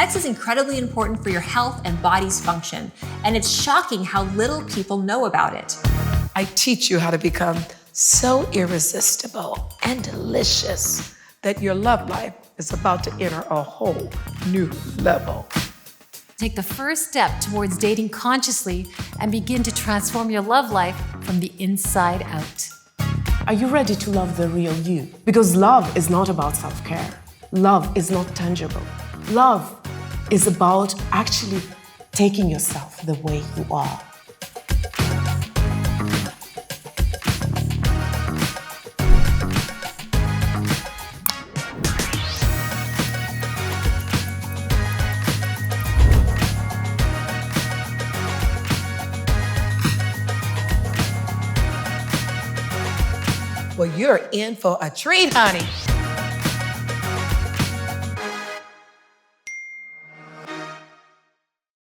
Sex is incredibly important for your health and body's function, and it's shocking how little people know about it. I teach you how to become so irresistible and delicious that your love life is about to enter a whole new level. Take the first step towards dating consciously and begin to transform your love life from the inside out. Are you ready to love the real you? Because love is not about self-care. Love is not tangible. Love is about actually taking yourself the way you are. Well, you're in for a treat, honey.